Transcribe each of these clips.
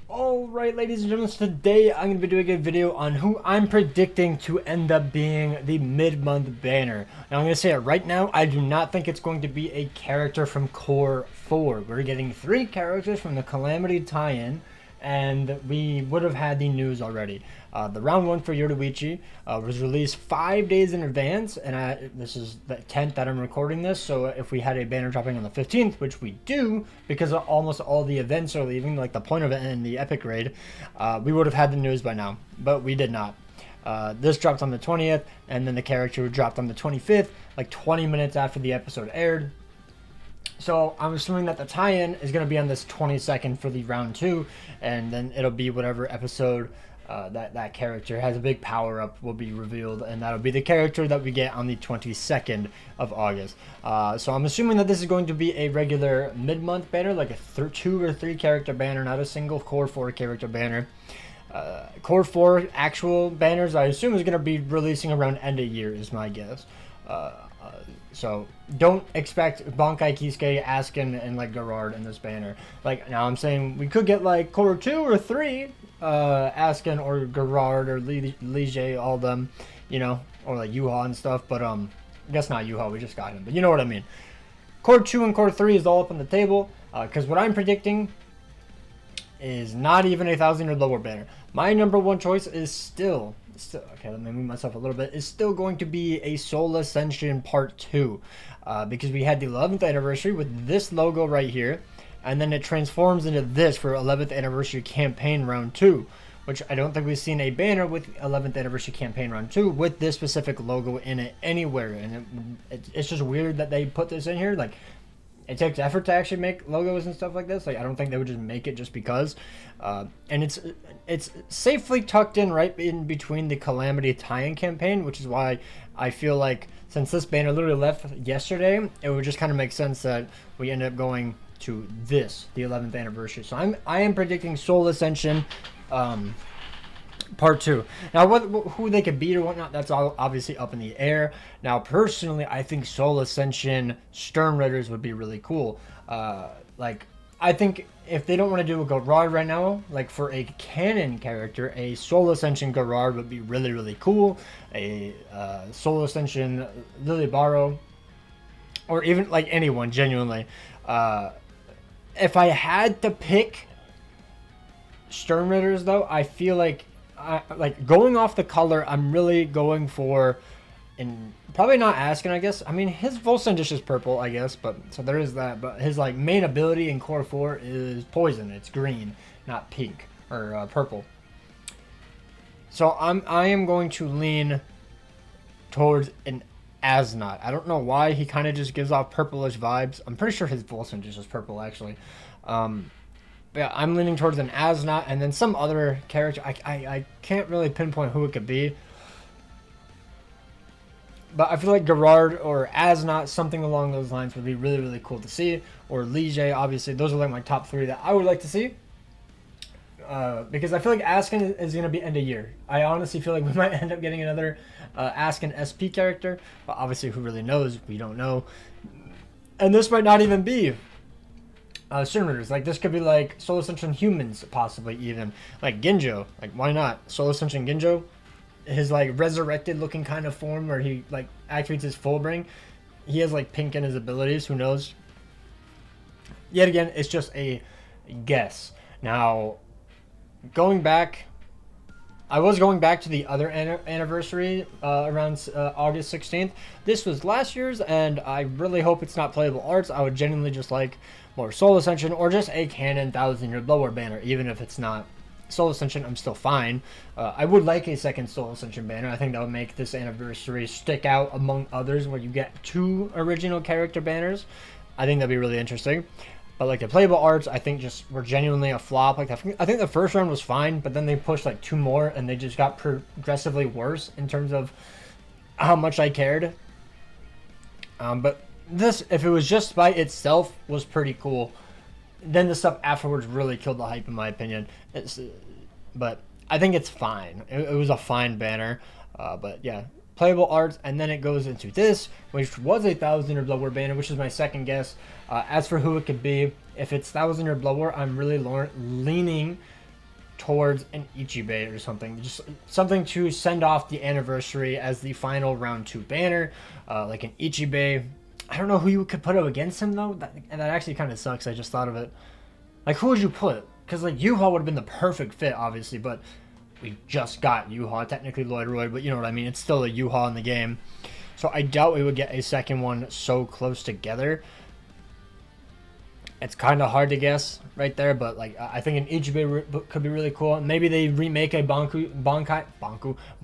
Alright, ladies and gentlemen, so today I'm going to be doing a video on who I'm predicting to end up being the mid-month banner. Now I'm going to say it right now, I do not think it's going to be a character from Core 4. We're getting 3 characters from the Calamity tie-in, and we would have had the news already. The round 1 for Yoruichi was released 5 days in advance, and this is the 10th that I'm recording this, so if we had a banner dropping on the 15th, which we do, because almost all the events are leaving, like the point of it and the epic raid, we would have had the news by now, but we did not. This dropped on the 20th, and then the character dropped on the 25th, like 20 minutes after the episode aired. So I'm assuming that the tie-in is going to be on this 22nd for the round 2, and then it'll be whatever episode that character has a big power-up will be revealed, and that'll be the character that we get on the 22nd of August. So I'm assuming that this is going to be a regular mid-month banner, like a 2 or 3 character banner, not a single Core 4 character banner. Core 4 actual banners, I assume, is going to be releasing around end of year, is my guess. So don't expect Bankai, Kisuke, Asken, and like Gerard in this banner. Like now I'm saying we could get like Core 2 or 3, Asken or Gerard or Lige, all them, you know, or like Yuha and stuff, but I guess not Yuha, we just got him, but you know what I mean. Core 2 and Core 3 is all up on the table, because what I'm predicting is not even 1,000 or lower banner. My number one choice is still okay, let me move myself a little bit, is still going to be a Soul Ascension Part 2, because we had the 11th anniversary with this logo right here, and then it transforms into this for 11th anniversary campaign round 2, which I don't think we've seen a banner with 11th anniversary campaign round 2 with this specific logo in it anywhere, and it's just weird that they put this in here. Like, it takes effort to actually make logos and stuff like this. Like, I don't think they would just make it just because. And it's safely tucked in right in between the Calamity tie-in campaign, which is why I feel like since this banner literally left yesterday, it would just kind of make sense that we end up going to this, the 11th anniversary. So I am predicting Soul Ascension Part 2. Now, who they could beat or whatnot, that's all obviously up in the air. Now, personally, I think Soul Ascension Stern Raiders would be really cool. Like, I think if they don't want to do a Gerard right now, like for a canon character, a Soul Ascension Gerard would be really, really cool. A Soul Ascension Lily Barrow, or even like anyone, genuinely. If I had to pick Stern Raiders, though, I feel like going off the color, I'm really going for, and probably not Asken, I guess. I mean, his Volsung dish is purple, I guess, but so there is that. But his like main ability in Core 4 is poison. It's green, not pink or purple. So I am going to lean towards an Asnot. I don't know why, he kind of just gives off purplish vibes. I'm pretty sure his Volsung dish is purple, actually. Yeah, I'm leaning towards an Asnot, and then some other character. I can't really pinpoint who it could be. But I feel like Gerard or Asnot, something along those lines, would be really, really cool to see. Or Lige, obviously. Those are like my top 3 that I would like to see. Because I feel like Asken is going to be end of year. I honestly feel like we might end up getting another Asken SP character. But obviously, who really knows? We don't know. And this might not even be Stern Raiders. Like, this could be like Soul Ascension humans, possibly even like Ginjo. Like, why not Soul Ascension Ginjo? His like resurrected looking kind of form where he like activates his full bring. He has like pink in his abilities. Who knows? Yet again, it's just a guess. Now, going back, I was going back to the other anniversary around August 16th. This was last year's, and I really hope it's not playable arts. I would genuinely just like more Soul Ascension, or just a canon 1,000 or lower banner. Even if it's not Soul Ascension, I'm still fine. I would like a second Soul Ascension banner. I think that would make this anniversary stick out among others, where you get 2 original character banners. I think that'd be really interesting. But like the playable arts, I think just were genuinely a flop. Like I think the first round was fine, but then they pushed like 2 more, and they just got progressively worse in terms of how much I cared. But this, if it was just by itself, was pretty cool. Then the stuff afterwards really killed the hype, in my opinion. But I think it's fine. It was a fine banner. But yeah, playable arts, and then it goes into this, which was a 1,000 or lower banner, which is my second guess. As for who it could be, if it's 1,000 or lower, I'm really leaning towards an Ichibei or something. Just something to send off the anniversary as the final round 2 banner, like an Ichibei. I don't know who you could put up against him though. That actually kind of sucks. I just thought of it. Like, who would you put? Because like Yuha would have been the perfect fit, obviously, but we just got Yuha, technically Lloydroid, but you know what I mean. It's still a Yuha in the game, so I doubt we would get a second one so close together. It's kind of hard to guess right there, but like I think an Ichibei could be really cool. Maybe they remake a Bankai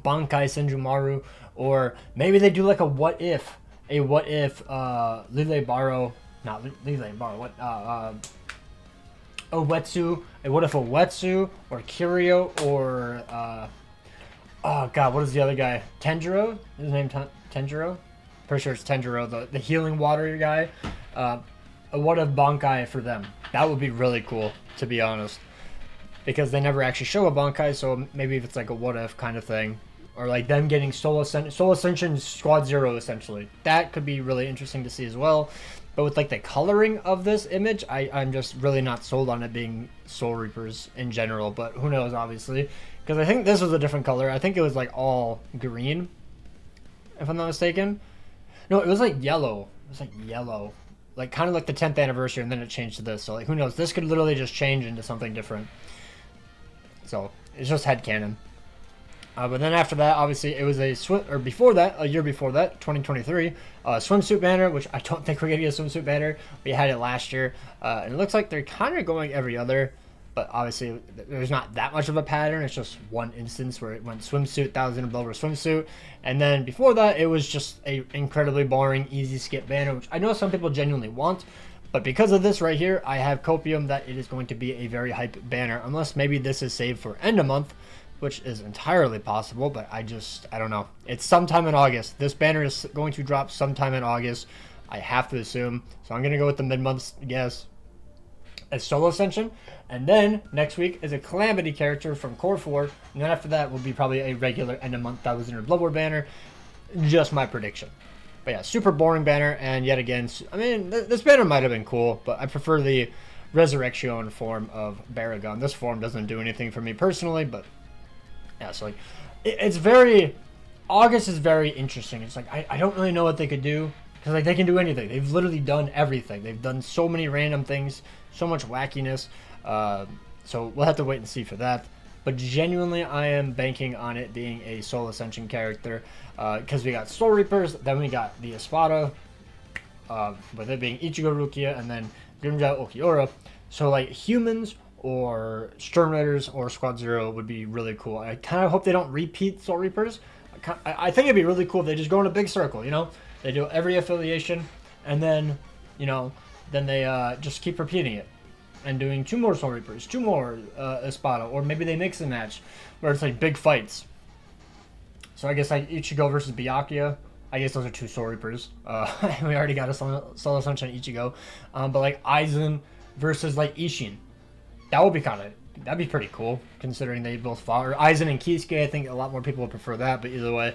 Senjumaru, or maybe they do like a what if Lile Baro, not Lile Baro, what Owetsu, what if Owetsu or Kirio or oh god, what is the other guy? Tenjiro? Is his name Tenjiro? Pretty sure it's Tenjiro, the healing water guy. What if Bankai for them? That would be really cool, to be honest, because they never actually show a Bankai, so maybe if it's like a what if kind of thing, or like them getting Soul Ascension Squad Zero essentially. That could be really interesting to see as well. But with like the coloring of this image, I'm just really not sold on it being Soul Reapers in general, but who knows, obviously, because I think this was a different color. I think it was like all green, if I'm not mistaken. No, it was like yellow. It was like yellow. Like kind of like the 10th anniversary, and then it changed to this. So like, who knows? This could literally just change into something different. So it's just headcanon. But then after that, obviously, it was a year before that, 2023, swimsuit banner, which I don't think we're gonna get a swimsuit banner. We had it last year, and it looks like they're kind of going every other. But obviously, there's not that much of a pattern. It's just one instance where it went swimsuit, 1,000 and below swimsuit. And then before that, it was just a incredibly boring, easy skip banner, which I know some people genuinely want. But because of this right here, I have copium that it is going to be a very hype banner. Unless maybe this is saved for end of month, which is entirely possible. But I don't know. It's sometime in August. This banner is going to drop sometime in August, I have to assume. So I'm going to go with the mid-month guess as Solo Ascension, and then next week is a Calamity character from Core 4, and then after that will be probably a regular end of month 1,000 or Blood War banner. Just my prediction. But yeah, super boring banner, and yet again, I mean, this banner might have been cool, but I prefer the Resurrection form of Baragon. This form doesn't do anything for me personally, but yeah, so like, it's very, August is very interesting. It's like, I don't really know what they could do, because like they can do anything. They've literally done everything. They've done so many random things, so much wackiness. So we'll have to wait and see for that. But genuinely, I am banking on it being a Soul Ascension character, because we got Soul Reapers, then we got the Espada, with it being Ichigo Rukia, and then Grimja Okiura. So like humans or Sturm Raiders or Squad Zero would be really cool. I kind of hope they don't repeat Soul Reapers. I think it'd be really cool if they just go in a big circle, you know? They do every affiliation, and then, you know, then they just keep repeating it. And doing 2 more Soul Reapers, 2 more Espada, or maybe they mix a match where it's like big fights. So I guess like Ichigo versus Byakuya. I guess those are 2 Soul Reapers. We already got a Soul Ascension Ichigo. But like Aizen versus like Ishin. That would be that'd be pretty cool, considering they both fought. Or Aizen and Kisuke, I think a lot more people would prefer that, but either way.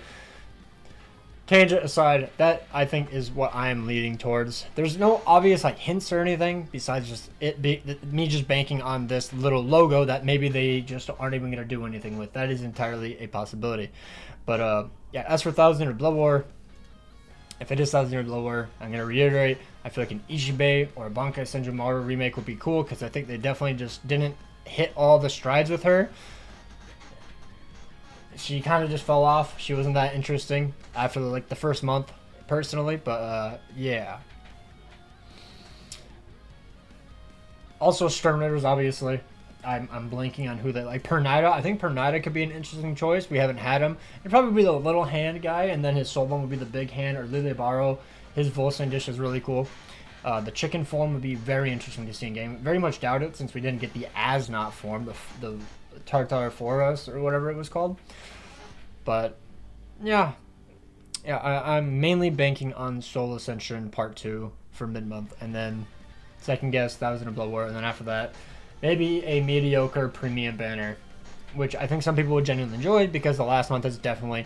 Tangent aside, that I think is what I am leading towards. There's no obvious like hints or anything besides just me just banking on this little logo that maybe they just aren't even going to do anything with. That is entirely a possibility. But yeah, as for 1,000 or Blood War, if it is 1,000 or Blood War, I'm going to reiterate, I feel like an Ichibei or a Bankai Senjumaru remake would be cool, because I think they definitely just didn't hit all the strides with her. She kind of just fell off. She wasn't that interesting after like the first month, personally. But yeah. Also, Sturm Raiders, obviously. I'm blanking on who they like. Pernida. I think Pernida could be an interesting choice. We haven't had him. It'd probably be the little hand guy, and then his soul one would be the big hand, or Lile Baro. His Volsung dish is really cool. The chicken form would be very interesting to see in game. Very much doubt it, since we didn't get the Asnot form, the Tartar Forest or whatever it was called. But yeah, I'm mainly banking on Soul Ascension Part 2 for mid-month, and then second guess 1,000 of Blood War, and then after that maybe a mediocre premium banner, which I think some people would genuinely enjoy, because the last month has definitely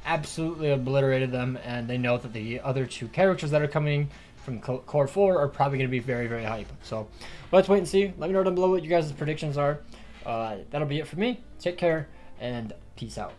absolutely obliterated them, and they know that the other 2 characters that are coming from Core 4 are probably going to be very, very hype. So let's wait and see. Let me know down below what you guys' predictions are. that'll be it for me. Take care and peace out.